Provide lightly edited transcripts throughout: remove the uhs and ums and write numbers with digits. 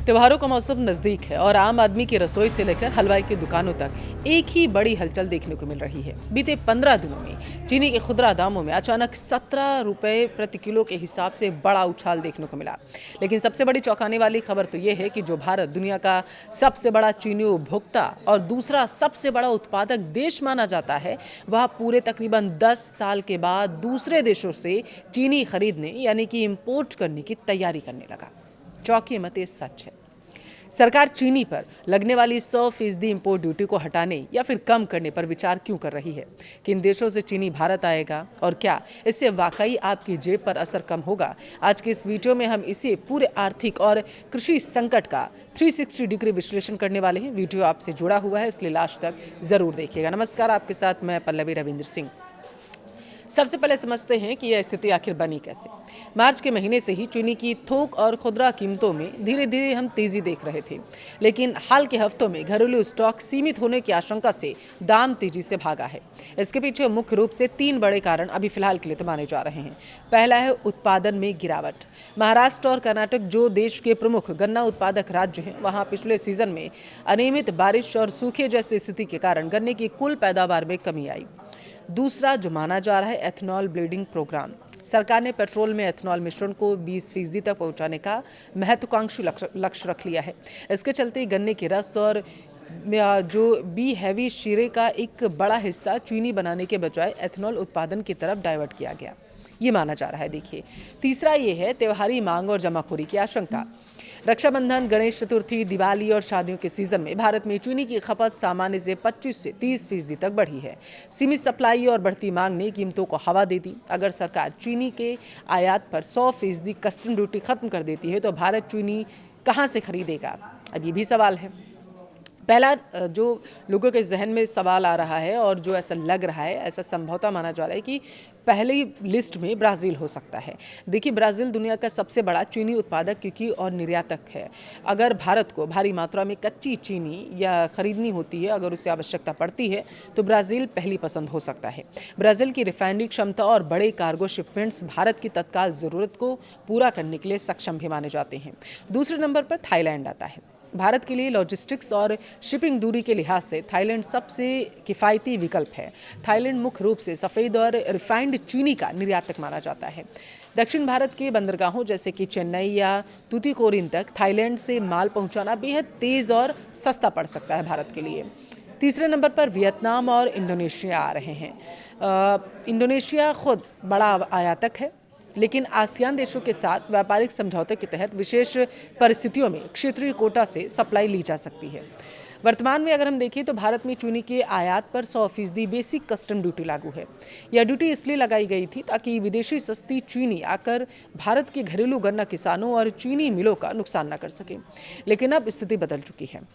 त्योहारों का मौसम नज़दीक है और आम आदमी की रसोई से लेकर हलवाई की दुकानों तक एक ही बड़ी हलचल देखने को मिल रही है। बीते 15 दिनों में चीनी के खुदरा दामों में अचानक 17 रुपये प्रति किलो के हिसाब से बड़ा उछाल देखने को मिला। लेकिन सबसे बड़ी चौंकाने वाली खबर तो ये है कि जो भारत दुनिया का सबसे बड़ा चीनी उपभोक्ता और दूसरा सबसे बड़ा उत्पादक देश माना जाता है, वह पूरे तकरीबन 10 साल के बाद दूसरे देशों से चीनी खरीदने यानी कि इम्पोर्ट करने की तैयारी करने लगा। चौंकिए मत, ये सच है। सरकार चीनी पर लगने वाली 100% इंपोर्ट ड्यूटी को हटाने या फिर कम करने पर विचार क्यों कर रही है? किन देशों से चीनी भारत आएगा और क्या इससे वाकई आपकी जेब पर असर कम होगा? आज के इस वीडियो में हम इसे पूरे आर्थिक और कृषि संकट का 360 डिग्री विश्लेषण करने वाले हैं। वीडियो आपसे जुड़ा हुआ है, इसलिए लास्ट तक जरूर देखिएगा। नमस्कार, आपके साथ मैं पल्लवी रविंद्र सिंह। सबसे पहले समझते हैं कि यह स्थिति आखिर बनी कैसे। मार्च के महीने से ही चीनी की थोक और खुदरा कीमतों में धीरे धीरे हम तेजी देख रहे थे, लेकिन हाल के हफ्तों में घरेलू स्टॉक सीमित होने की आशंका से दाम तेजी से भागा है। इसके पीछे मुख्य रूप से 3 बड़े कारण अभी फिलहाल के लिए तो माने जा रहे हैं। पहला है उत्पादन में गिरावट। महाराष्ट्र और कर्नाटक, जो देश के प्रमुख गन्ना उत्पादक राज्य हैं, वहाँ पिछले सीजन में अनियमित बारिश और सूखे जैसी स्थिति के कारण गन्ने की कुल पैदावार में कमी आई। दूसरा जो माना जा रहा है, एथेनॉल ब्लेंडिंग प्रोग्राम। सरकार ने पेट्रोल में एथेनॉल मिश्रण को 20% तक पहुंचाने का महत्वाकांक्षी लक्ष्य रख लिया है। इसके चलते गन्ने के रस और जो बी हैवी शीरे का एक बड़ा हिस्सा चीनी बनाने के बजाय एथेनॉल उत्पादन की तरफ डाइवर्ट किया गया, ये माना जा रहा है। देखिए, तीसरा ये है त्योहारी मांग और जमाखोरी की आशंका। रक्षाबंधन, गणेश चतुर्थी, दिवाली और शादियों के सीजन में भारत में चीनी की खपत सामान्य से 25 से 30% तक बढ़ी है। सीमित सप्लाई और बढ़ती मांग ने कीमतों को हवा दे दी। अगर सरकार चीनी के आयात पर 100% कस्टम ड्यूटी खत्म कर देती है तो भारत चीनी कहां से खरीदेगा? अब ये भी सवाल है। पहला जो लोगों के जहन में सवाल आ रहा है और जो ऐसा लग रहा है, ऐसा संभवतः माना जा रहा है कि पहली लिस्ट में ब्राज़ील हो सकता है। देखिए, ब्राज़ील दुनिया का सबसे बड़ा चीनी उत्पादक क्योंकि और निर्यातक है। अगर भारत को भारी मात्रा में कच्ची चीनी या खरीदनी होती है, अगर उसे आवश्यकता पड़ती है, तो ब्राज़ील पहली पसंद हो सकता है। ब्राज़ील की रिफाइनरी क्षमता और बड़े कार्गो शिपमेंट्स भारत की तत्काल ज़रूरत को पूरा करने के लिए सक्षम भी माने जाते हैं। दूसरे नंबर पर थाईलैंड आता है। भारत के लिए लॉजिस्टिक्स और शिपिंग दूरी के लिहाज से थाईलैंड सबसे किफ़ायती विकल्प है। थाईलैंड मुख्य रूप से सफ़ेद और रिफाइंड चीनी का निर्यातक माना जाता है। दक्षिण भारत के बंदरगाहों जैसे कि चेन्नई या तूतीकोरिन तक थाईलैंड से माल पहुंचाना बेहद तेज़ और सस्ता पड़ सकता है भारत के लिए। तीसरे नंबर पर वियतनाम और इंडोनेशिया आ रहे हैं। इंडोनेशिया खुद बड़ा आयातक है, लेकिन आसियान देशों के साथ व्यापारिक समझौते के तहत विशेष परिस्थितियों में क्षेत्रीय कोटा से सप्लाई ली जा सकती है। वर्तमान में अगर हम देखें तो भारत में चीनी के आयात पर 100% बेसिक कस्टम ड्यूटी लागू है। यह ड्यूटी इसलिए लगाई गई थी ताकि विदेशी सस्ती चीनी आकर भारत के घरेलू गन्ना किसानों और चीनी मिलों का नुकसान न कर सके। लेकिन अब स्थिति बदल चुकी है।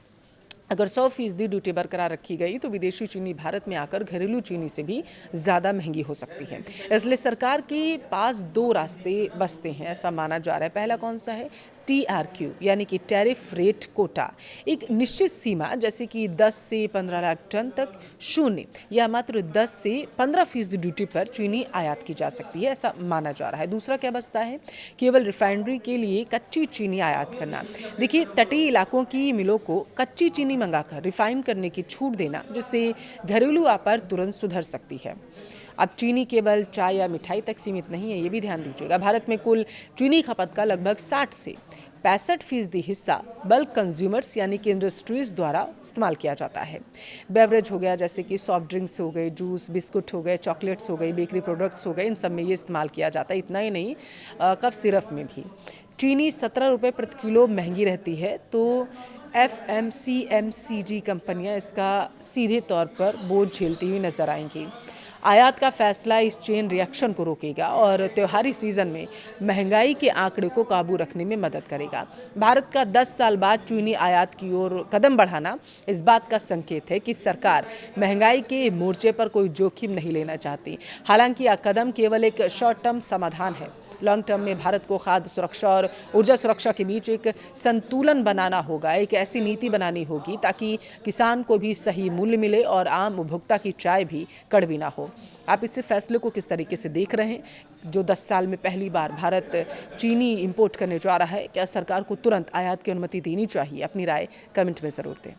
अगर 100% ड्यूटी बरकरार रखी गई तो विदेशी चीनी भारत में आकर घरेलू चीनी से भी ज़्यादा महंगी हो सकती है। इसलिए सरकार के पास 2 रास्ते बचते हैं, ऐसा माना जा रहा है। पहला कौन सा है? TRQ यानी कि टैरिफ रेट कोटा। एक निश्चित सीमा जैसे कि 10 से 15 लाख टन तक शून्य या मात्र 10 से 15% ड्यूटी पर चीनी आयात की जा सकती है, ऐसा माना जा रहा है। दूसरा क्या बचता है? केवल रिफाइनरी के लिए कच्ची चीनी आयात करना। देखिए, तटीय इलाकों की मिलों को कच्ची चीनी मंगाकर रिफाइन करने की छूट देना, जिससे घरेलू आपूर्ति तुरंत सुधर सकती है। अब चीनी केवल चाय या मिठाई तक सीमित नहीं है, ये भी ध्यान दीजिएगा। भारत में कुल चीनी खपत का लगभग 60 से 65% हिस्सा बल्क कंज्यूमर्स यानी कि इंडस्ट्रीज द्वारा इस्तेमाल किया जाता है। बेवरेज हो गया जैसे कि सॉफ्ट ड्रिंक्स हो गए, जूस, बिस्कुट हो गए, चॉकलेट्स हो गई, बेकरी प्रोडक्ट्स हो गए, इन सब में ये इस्तेमाल किया जाता है। इतना ही नहीं, कफ सिरप में भी चीनी 17 रुपये प्रति किलो महंगी रहती है, तो FMCG कंपनियां इसका सीधे तौर पर बोझ झेलती हुई नजर आएंगी। आयात का फैसला इस चेन रिएक्शन को रोकेगा और त्योहारी सीजन में महंगाई के आंकड़े को काबू रखने में मदद करेगा। भारत का 10 साल बाद चीनी आयात की ओर कदम बढ़ाना इस बात का संकेत है कि सरकार महंगाई के मोर्चे पर कोई जोखिम नहीं लेना चाहती। हालांकि यह कदम केवल एक शॉर्ट टर्म समाधान है लॉन्ग टर्म में भारत को खाद्य सुरक्षा और ऊर्जा सुरक्षा के बीच एक संतुलन बनाना होगा, एक ऐसी नीति बनानी होगी ताकि किसान को भी सही मूल्य मिले और आम उपभोक्ता की चाय भी कड़वी ना हो। आप इस फैसले को किस तरीके से देख रहे हैं, जो 10 साल में पहली बार भारत चीनी इंपोर्ट करने जा रहा है? क्या सरकार को तुरंत आयात की अनुमति देनी चाहिए? अपनी राय कमेंट में ज़रूर दें।